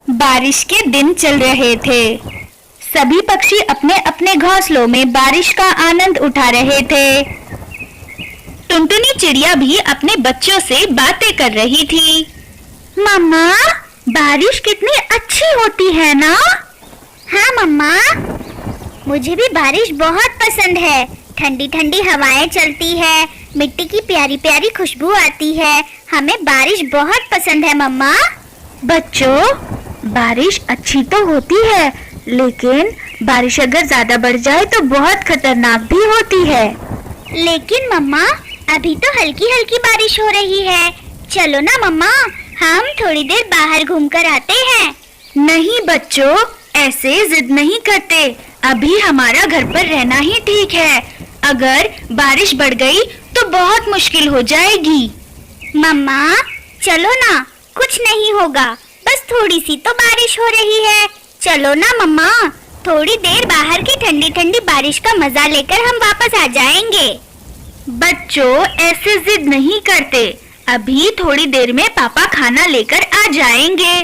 बारिश के दिन चल रहे थे। सभी पक्षी अपने अपने घोंसलों में बारिश का आनंद उठा रहे थे। टुनटुनी चिड़िया भी अपने बच्चों से बातें कर रही थी। मम्मा, बारिश कितनी अच्छी होती है ना? हाँ मम्मा, मुझे भी बारिश बहुत पसंद है। ठंडी ठंडी हवाएं चलती है, मिट्टी की प्यारी प्यारी खुशबू आती है। हमें बारिश बहुत पसंद है मम्मा। बच्चों, बारिश अच्छी तो होती है, लेकिन बारिश अगर ज्यादा बढ़ जाए तो बहुत खतरनाक भी होती है। लेकिन मम्मा, अभी तो हल्की हल्की बारिश हो रही है। चलो ना मम्मा, हम थोड़ी देर बाहर घूमकर आते हैं। नहीं बच्चों, ऐसे जिद नहीं करते। अभी हमारा घर पर रहना ही ठीक है। अगर बारिश बढ़ गई तो बहुत मुश्किल हो जाएगी। मम्मा, चलो ना, कुछ नहीं होगा, बस थोड़ी सी तो बारिश हो रही है। चलो ना मम्मा, थोड़ी देर बाहर की ठंडी ठंडी बारिश का मजा लेकर हम वापस आ जाएंगे। बच्चों, ऐसे जिद नहीं करते। अभी थोड़ी देर में पापा खाना लेकर आ जाएंगे।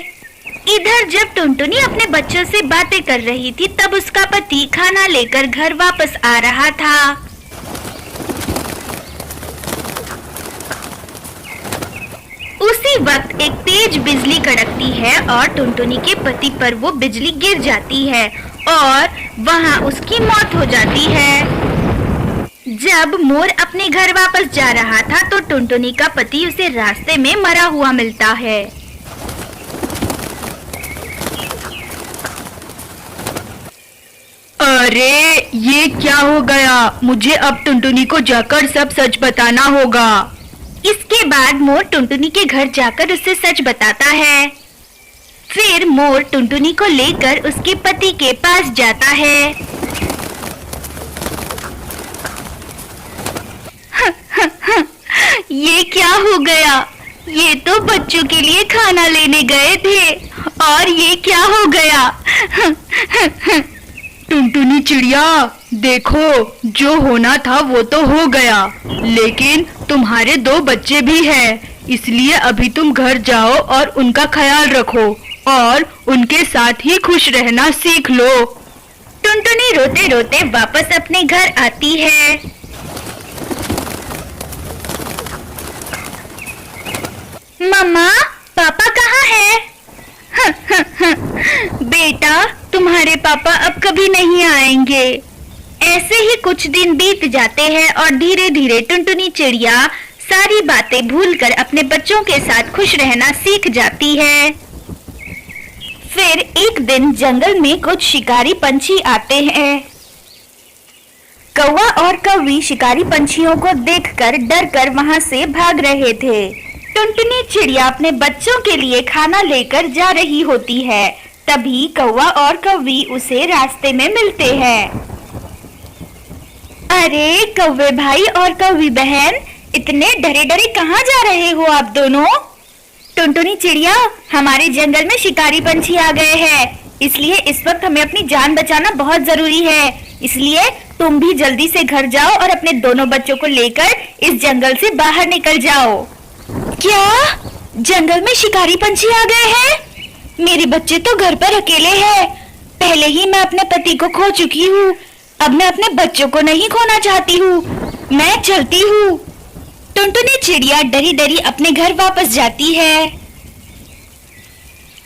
इधर जब टुनटुनी अपने बच्चों से बातें कर रही थी, तब उसका पति खाना लेकर घर वापस आ रहा था। उसी वक्त एक तेज बिजली कड़कती है और टुनटुनी के पति पर वो बिजली गिर जाती है और वहां उसकी मौत हो जाती है। जब मोर अपने घर वापस जा रहा था तो टुनटुनी का पति उसे रास्ते में मरा हुआ मिलता है। अरे, ये क्या हो गया? मुझे अब टुनटुनी को जाकर सब सच बताना होगा। इसके बाद मोर टुनटुनी के घर जाकर उसे सच बताता है। फिर मोर टुनटुनी को लेकर उसके पति के पास जाता है। ये क्या हो गया? ये तो बच्चों के लिए खाना लेने गए थे और ये क्या हो गया? टुनटुनी चिड़िया, देखो, जो होना था वो तो हो गया, लेकिन तुम्हारे 2 बच्चे भी हैं, इसलिए अभी तुम घर जाओ और उनका ख्याल रखो और उनके साथ ही खुश रहना सीख लो। टुनटुनी रोते रोते वापस अपने घर आती है। मम्मा, पापा कहाँ है? बेटा, तुम्हारे पापा अब कभी नहीं आएंगे। ऐसे ही कुछ दिन बीत जाते हैं और धीरे धीरे टुनटुनी चिड़िया सारी बातें भूलकर अपने बच्चों के साथ खुश रहना सीख जाती है। फिर एक दिन जंगल में कुछ शिकारी पंछी आते हैं। कौवा और कौवी शिकारी पंछियों को देखकर डरकर वहां से भाग रहे थे। टुनटुनी चिड़िया अपने बच्चों के लिए खाना लेकर जा रही होती है। तभी कौवा और कौवी उसे रास्ते में मिलते हैं। अरे कौवे भाई और कौवी बहन, इतने डरे डरे कहाँ जा रहे हो आप दोनों? टुनटुनी चिड़िया, हमारे जंगल में शिकारी पंछी आ गए हैं, इसलिए इस वक्त हमें अपनी जान बचाना बहुत जरूरी है। इसलिए तुम भी जल्दी से घर जाओ और अपने दोनों बच्चों को लेकर इस जंगल से बाहर निकल जाओ। क्या? जंगल में शिकारी पंछी आ गए हैं? मेरे बच्चे तो घर पर अकेले हैं। पहले ही मैं अपने पति को खो चुकी हूँ, अब मैं अपने बच्चों को नहीं खोना चाहती हूँ। मैं चलती हूँ। टुनटुनी चिड़िया डरी डरी अपने घर वापस जाती है।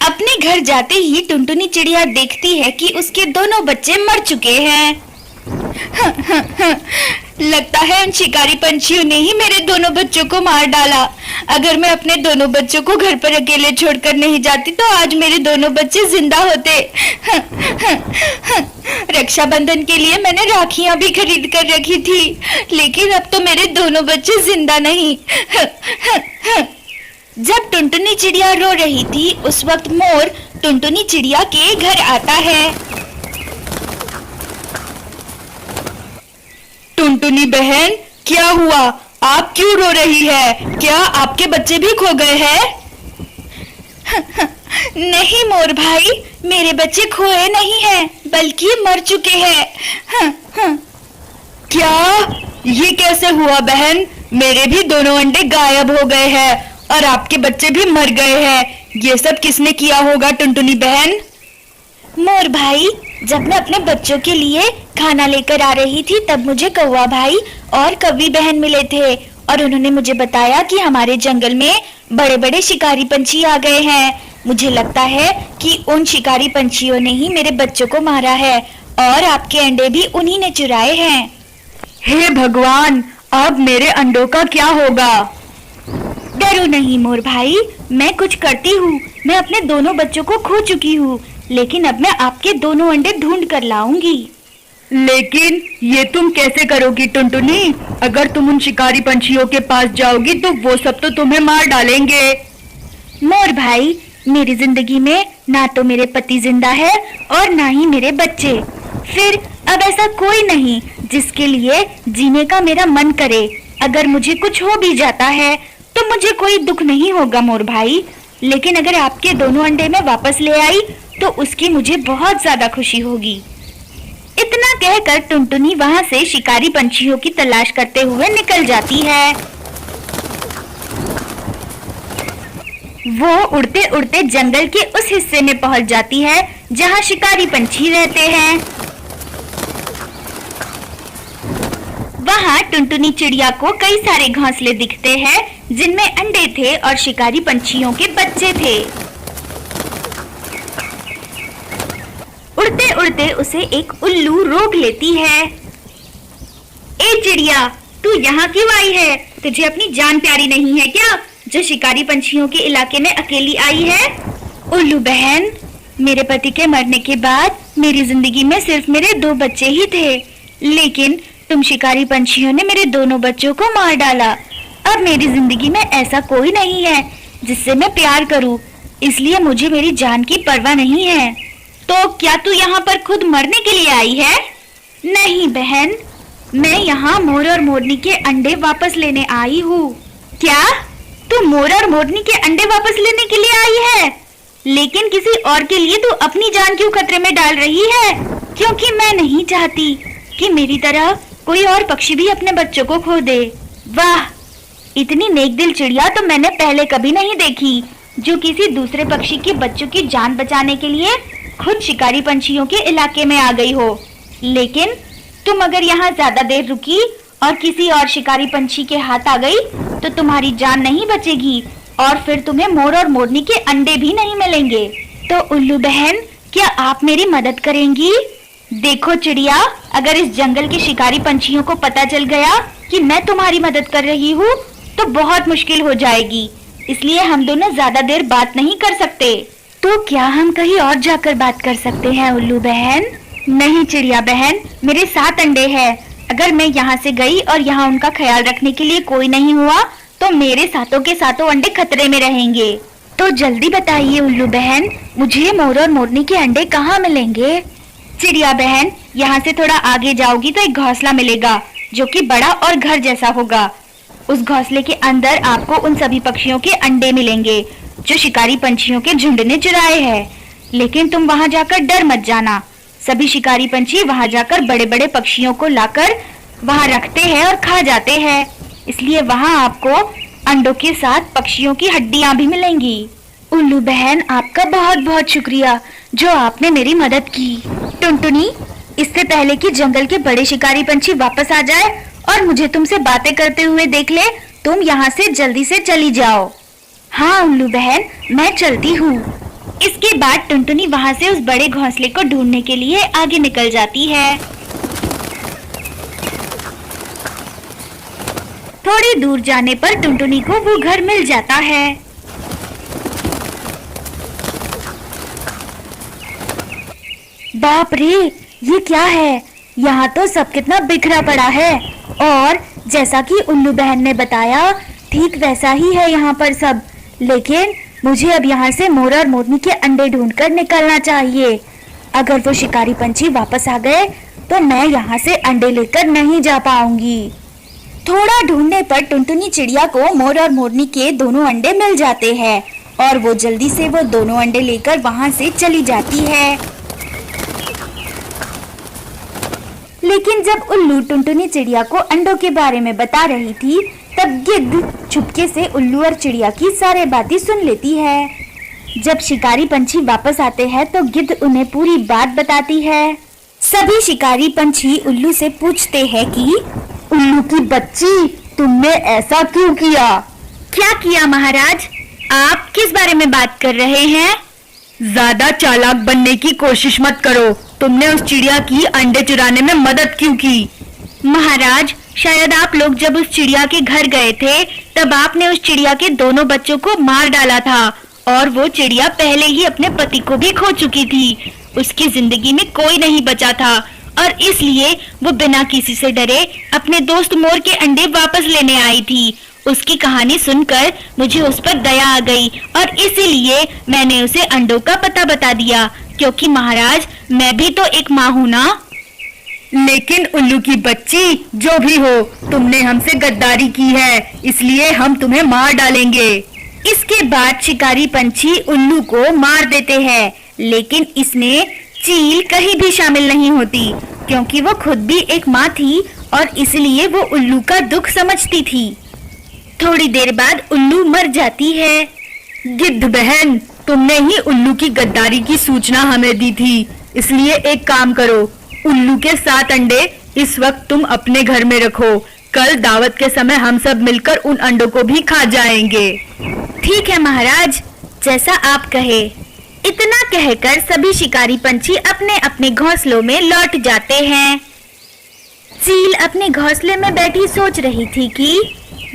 अपने घर जाते ही टुनटुनी चिड़िया देखती है कि उसके दोनों बच्चे मर चुके हैं। लगता है उन शिकारी पंछियों ने ही मेरे दोनों बच्चों को मार डाला। अगर मैं अपने दोनों बच्चों को घर पर अकेले छोड़कर नहीं जाती तो आज मेरे दोनों बच्चे जिंदा होते। रक्षाबंधन के लिए मैंने राखियां भी खरीद कर रखी थी, लेकिन अब तो मेरे दोनों बच्चे जिंदा नहीं। जब टुनटुनी चिड़िया रो रही थी, उस वक्त मोर टुनटुनी चिड़िया के घर आता है। टुनटुनी बहन, क्या हुआ? आप क्यों रो रही है? क्या आपके बच्चे भी खो गए हैं? नहीं मोर भाई, मेरे बच्चे खोए नहीं हैं, बल्कि मर चुके हैं। क्या? ये कैसे हुआ बहन? मेरे भी दोनों अंडे गायब हो गए हैं और आपके बच्चे भी मर गए हैं। ये सब किसने किया होगा टुनटुनी बहन? मोर भाई, जब मैं अपने बच्चों के लिए खाना लेकर आ रही थी तब मुझे कौवा भाई और कौवी बहन मिले थे और उन्होंने मुझे बताया कि हमारे जंगल में बड़े बड़े शिकारी पंछी आ गए हैं। मुझे लगता है कि उन शिकारी पंछियों ने ही मेरे बच्चों को मारा है और आपके अंडे भी उन्हीं ने चुराए हैं। हे भगवान, अब मेरे अंडों का क्या होगा? डरो नहीं मोर भाई, मैं कुछ करती हूँ। मैं अपने दोनों बच्चों को खो चुकी हूँ, लेकिन अब मैं आपके दोनों अंडे ढूंढ कर लाऊंगी। लेकिन ये तुम कैसे करोगी टुनटुनी? अगर तुम उन शिकारी पंछियों के पास जाओगी तो वो सब तो तुम्हें मार डालेंगे। मोर भाई, मेरी जिंदगी में ना तो मेरे पति जिंदा है और ना ही मेरे बच्चे। फिर अब ऐसा कोई नहीं जिसके लिए जीने का मेरा मन करे। अगर मुझे कुछ हो भी जाता है तो मुझे कोई दुख नहीं होगा मोर भाई। लेकिन अगर आपके दोनों अंडे मैं वापस ले आई तो उसकी मुझे बहुत ज्यादा खुशी होगी। इतना कहकर टुनटुनी वहां से शिकारी पंछियों की तलाश करते हुए निकल जाती है। वो उड़ते उड़ते जंगल के उस हिस्से में पहुंच जाती है जहां शिकारी पंछी रहते हैं। वहां टुनटुनी चिड़िया को कई सारे घोंसले दिखते हैं जिनमें अंडे थे और शिकारी पंछियों के बच्चे थे। उड़ते उड़ते उसे एक उल्लू रोक लेती है। ए चिड़िया, तू यहाँ क्यों आई है? तुझे अपनी जान प्यारी नहीं है क्या, जो शिकारी पंछियों के इलाके में अकेली आई है? उल्लू बहन, मेरे पति के मरने के बाद मेरी जिंदगी में सिर्फ मेरे 2 बच्चे ही थे, लेकिन तुम शिकारी पंछियों ने मेरे दोनों बच्चों को मार डाला। अब मेरी जिंदगी में ऐसा कोई नहीं है जिससे मैं प्यार करूं, इसलिए मुझे मेरी जान की परवाह नहीं है। तो क्या तू यहाँ पर खुद मरने के लिए आई है? नहीं बहन, मैं यहाँ मोर और मोरनी के अंडे वापस लेने आई हूँ। क्या तू मोर और मोरनी के अंडे वापस लेने के लिए आई है? लेकिन किसी और के लिए तू अपनी जान क्यों खतरे में डाल रही है? क्योंकि मैं नहीं चाहती कि मेरी तरह कोई और पक्षी भी अपने बच्चों को खो दे। वाह, इतनी नेकदिल चिड़िया तो मैंने पहले कभी नहीं देखी जो किसी दूसरे पक्षी के बच्चों की जान बचाने के लिए खुद शिकारी पंछियों के इलाके में आ गई हो। लेकिन तुम अगर यहाँ ज्यादा देर रुकी और किसी और शिकारी पंछी के हाथ आ गई तो तुम्हारी जान नहीं बचेगी और फिर तुम्हें मोर और मोरनी के अंडे भी नहीं मिलेंगे। तो उल्लू बहन, क्या आप मेरी मदद करेंगी? देखो चिड़िया, अगर इस जंगल के शिकारी पंछियों को पता चल गया कि मैं तुम्हारी मदद कर रही हूँ तो बहुत मुश्किल हो जाएगी, इसलिए हम दोनों ज्यादा देर बात नहीं कर सकते। तो क्या हम कहीं और जाकर बात कर सकते हैं उल्लू बहन? नहीं चिड़िया बहन, मेरे 7 अंडे हैं। अगर मैं यहाँ से गई और यहाँ उनका ख्याल रखने के लिए कोई नहीं हुआ तो मेरे सातों के सातों अंडे खतरे में रहेंगे। तो जल्दी बताइए उल्लू बहन, मुझे मोर और मोरनी के अंडे कहाँ मिलेंगे? चिड़िया बहन, यहाँ से थोड़ा आगे जाओगी तो एक घोंसला मिलेगा जो कि बड़ा और घर जैसा होगा। उस घोंसले के अंदर आपको उन सभी पक्षियों के अंडे मिलेंगे जो शिकारी पंछियों के झुंड ने चुराए हैं। लेकिन तुम वहां जाकर डर मत जाना, सभी शिकारी पंछी वहां जाकर बड़े बड़े पक्षियों को लाकर वहां रखते हैं और खा जाते हैं, इसलिए वहां आपको अंडों के साथ पक्षियों की हड्डियां भी मिलेंगी। उल्लू बहन, आपका बहुत बहुत शुक्रिया जो आपने मेरी मदद की। टुनटुनी, इससे पहले कि जंगल के बड़े शिकारी पंछी वापस आ जाए और मुझे तुमसे बातें करते हुए देख ले, तुम यहाँ से जल्दी से चली जाओ। हाँ उल्लू बहन, मैं चलती हूँ। इसके बाद टुनटुनी वहाँ से उस बड़े घोंसले को ढूंढने के लिए आगे निकल जाती है। थोड़ी दूर जाने पर टुनटुनी को वो घर मिल जाता है। बाप रे, ये क्या है? यहाँ तो सब कितना बिखरा पड़ा है और जैसा कि उल्लू बहन ने बताया ठीक वैसा ही है यहाँ पर सब। लेकिन मुझे अब यहाँ से मोर और मोरनी के अंडे ढूंढकर निकलना चाहिए। अगर वो शिकारी पंछी वापस आ गए तो मैं यहाँ से अंडे लेकर नहीं जा पाऊंगी। थोड़ा ढूंढने पर टुनटुनी चिड़िया को मोर और मोरनी के दोनों अंडे मिल जाते हैं और वो जल्दी से वो दोनों अंडे लेकर वहाँ से चली जाती है। लेकिन जब उल्लू टुनटुनी चिड़िया को अंडों के बारे में बता रही थी तब गिद्ध चुपके से उल्लू और चिड़िया की सारी बातें सुन लेती है। जब शिकारी पंछी वापस आते हैं तो गिद्ध उन्हें पूरी बात बताती है। सभी शिकारी पंछी उल्लू से पूछते हैं कि उल्लू की बच्ची, तुमने ऐसा क्यों किया? क्या किया महाराज? आप किस बारे में बात कर रहे हैं? ज्यादा चालाक बनने की कोशिश मत करो। तुमने उस चिड़िया की अंडे चुराने में मदद क्यों की? महाराज, शायद आप लोग जब उस चिड़िया के घर गए थे तब आपने उस चिड़िया के दोनों बच्चों को मार डाला था और वो चिड़िया पहले ही अपने पति को भी खो चुकी थी। उसकी जिंदगी में कोई नहीं बचा था और इसलिए वो बिना किसी से डरे अपने दोस्त मोर के अंडे वापस लेने आई थी। उसकी कहानी सुनकर मुझे उस पर दया आ गई और इसीलिए मैंने उसे अंडों का पता बता दिया, क्योंकि महाराज मैं भी तो एक माँ हूँ ना। लेकिन उल्लू की बच्ची, जो भी हो, तुमने हमसे गद्दारी की है, इसलिए हम तुम्हें मार डालेंगे। इसके बाद शिकारी पंछी उल्लू को मार देते हैं, लेकिन इसमें चील कहीं भी शामिल नहीं होती, क्योंकि वो खुद भी एक माँ थी और इसलिए वो उल्लू का दुख समझती थी। थोड़ी देर बाद उल्लू मर जाती है। गिद्ध बहन, तुमने ही उल्लू की गद्दारी की सूचना हमें दी थी, इसलिए एक काम करो, उल्लू के 7 अंडे इस वक्त तुम अपने घर में रखो। कल दावत के समय हम सब मिलकर उन अंडों को भी खा जाएंगे। ठीक है महाराज, जैसा आप कहे। इतना कहकर सभी शिकारी पंछी अपने अपने घोंसलों में लौट जाते हैं। चील अपने घोंसले में बैठी सोच रही थी कि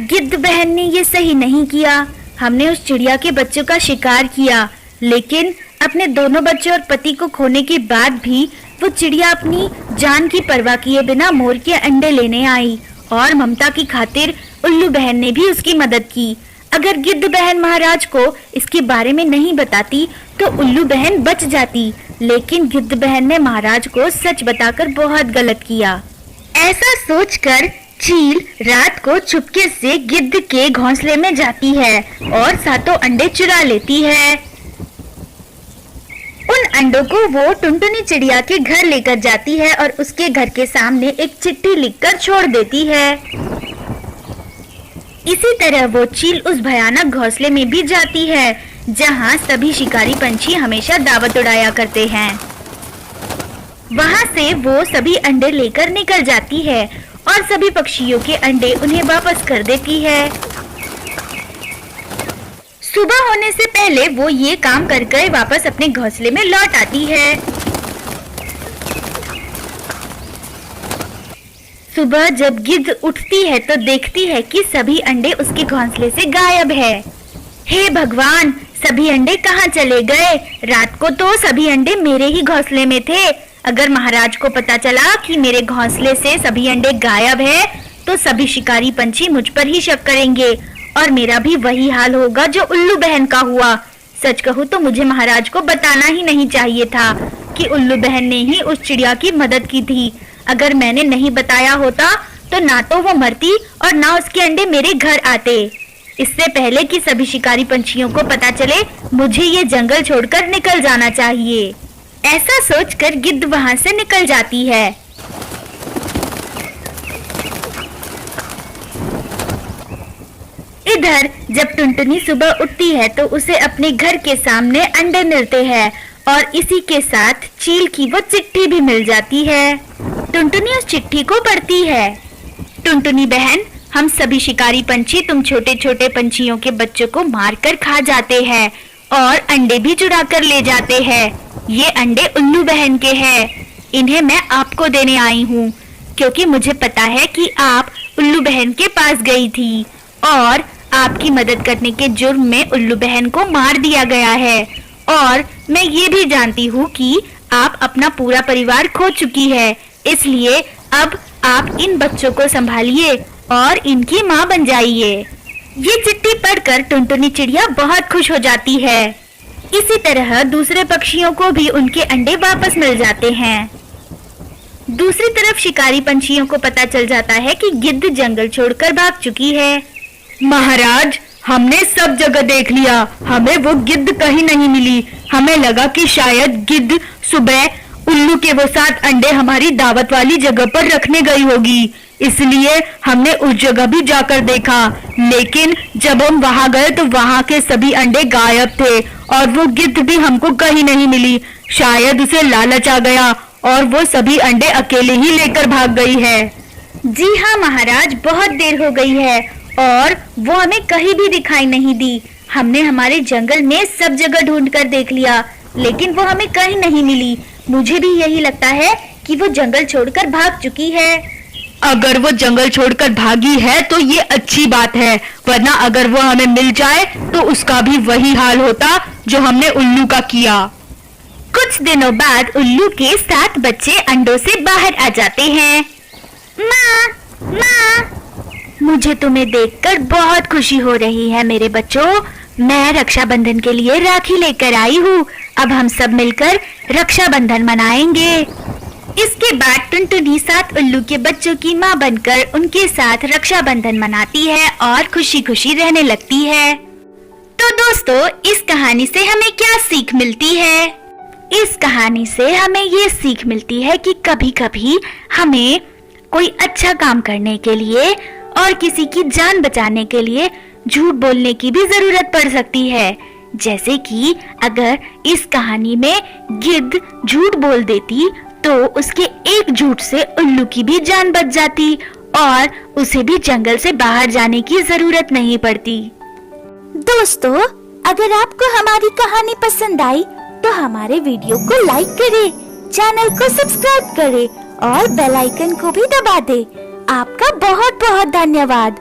गिद्ध बहन ने ये सही नहीं किया। हमने उस चिड़िया के बच्चों का शिकार किया, लेकिन अपने दोनों बच्चों और पति को खोने के बाद भी वो चिड़िया अपनी जान की परवाह किए बिना मोर के अंडे लेने आई और ममता की खातिर उल्लू बहन ने भी उसकी मदद की। अगर गिद्ध बहन महाराज को इसके बारे में नहीं बताती तो उल्लू बहन बच जाती, लेकिन गिद्ध बहन ने महाराज को सच बताकर बहुत गलत किया। ऐसा सोचकर चील रात को चुपके से गिद्ध के घोंसले में जाती है और 7 अंडे चुरा लेती है। उन अंडों को वो टुनटुनी चिड़िया के घर लेकर जाती है और उसके घर के सामने एक चिट्ठी लिखकर छोड़ देती है। इसी तरह वो चील उस भयानक घोंसले में भी जाती है जहाँ सभी शिकारी पंछी हमेशा दावत उड़ाया करते हैं। वहाँ से वो सभी अंडे लेकर निकल जाती है और सभी पक्षियों के अंडे उन्हें वापस कर देती है। सुबह होने से पहले वो ये काम करके वापस अपने घोंसले में लौट आती है। सुबह जब गिद्ध उठती है तो देखती है कि सभी अंडे उसके घोंसले से गायब है। हे भगवान, सभी अंडे कहाँ चले गए? रात को तो सभी अंडे मेरे ही घोंसले में थे। अगर महाराज को पता चला कि मेरे घोंसले से सभी अंडे गायब है तो सभी शिकारी पंछी मुझ पर ही शक करेंगे और मेरा भी वही हाल होगा जो उल्लू बहन का हुआ। सच कहूँ तो मुझे महाराज को बताना ही नहीं चाहिए था कि उल्लू बहन ने ही उस चिड़िया की मदद की थी। अगर मैंने नहीं बताया होता तो ना तो वो मरती और ना उसके अंडे मेरे घर आते। इससे पहले कि सभी शिकारी पंछियों को पता चले, मुझे ये जंगल छोड़कर निकल जाना चाहिए। ऐसा सोचकर गिद्ध वहां से निकल जाती है। इधर जब टुनटुनी सुबह उठती है तो उसे अपने घर के सामने अंडे मिलते हैं और इसी के साथ चील की वो चिट्ठी भी मिल जाती है। टुनटुनी उस चिट्ठी को पढ़ती है। टुनटुनी बहन, हम सभी शिकारी पंछी तुम छोटे छोटे पंछियों के बच्चों को मारकर खा जाते हैं और अंडे भी चुरा कर ले जाते हैं। ये अंडे उल्लू बहन के हैं। इन्हें मैं आपको देने आई हूँ, क्योंकि मुझे पता है कि आप उल्लू बहन के पास गई थी और आपकी मदद करने के जुर्म में उल्लू बहन को मार दिया गया है। और मैं ये भी जानती हूँ कि आप अपना पूरा परिवार खो चुकी है, इसलिए अब आप इन बच्चों को संभालिए और इनकी माँ बन जाइए। ये चिट्ठी पढ़कर टुनटुनी चिड़िया बहुत खुश हो जाती है। इसी तरह दूसरे पक्षियों को भी उनके अंडे वापस मिल जाते हैं। दूसरी तरफ शिकारी पंछियों को पता चल जाता है कि गिद्ध जंगल छोड़कर भाग चुकी है। महाराज, हमने सब जगह देख लिया, हमें वो गिद्ध कहीं नहीं मिली। हमें लगा कि शायद गिद्ध सुबह उल्लू के वो 7 अंडे हमारी दावत वाली जगह पर रखने गई होगी, इसलिए हमने उस जगह भी जाकर देखा, लेकिन जब हम वहां गए तो वहां के सभी अंडे गायब थे और वो गिद्ध भी हमको कहीं नहीं मिली। शायद उसे लालच आ गया और वो सभी अंडे अकेले ही लेकर भाग गई है। जी हाँ महाराज, बहुत देर हो गई है और वो हमें कहीं भी दिखाई नहीं दी। हमने हमारे जंगल में सब जगह ढूंढ कर देख लिया, लेकिन वो हमें कहीं नहीं मिली। मुझे भी यही लगता है कि वो जंगल छोड़कर भाग चुकी है। अगर वो जंगल छोड़कर भागी है तो ये अच्छी बात है, वरना अगर वो हमें मिल जाए तो उसका भी वही हाल होता जो हमने उल्लू का किया। कुछ दिनों बाद उल्लू के 7 बच्चे अंडों से बाहर आ जाते हैं। माँ, माँ, मुझे तुम्हें देखकर बहुत खुशी हो रही है मेरे बच्चों। मैं रक्षाबंधन के लिए राखी लेकर आई हूँ। अब हम सब मिलकर रक्षाबंधन मनाएंगे। इसके बाद टुनटुनी 7 उल्लू के बच्चों की माँ बनकर उनके साथ रक्षाबंधन मनाती है और खुशी खुशी रहने लगती है। तो दोस्तों, इस कहानी से हमें क्या सीख मिलती है? इस कहानी से हमें ये सीख मिलती है कि कभी कभी हमें कोई अच्छा काम करने के लिए और किसी की जान बचाने के लिए झूठ बोलने की भी जरूरत पड़ सकती है। जैसे कि अगर इस कहानी में गिद्ध झूठ बोल देती तो उसके एक झूठ से उल्लू की भी जान बच जाती और उसे भी जंगल से बाहर जाने की जरूरत नहीं पड़ती। दोस्तों, अगर आपको हमारी कहानी पसंद आई तो हमारे वीडियो को लाइक करें, चैनल को सब्सक्राइब करें और बेल आइकन को भी दबा दें। आपका बहुत बहुत धन्यवाद।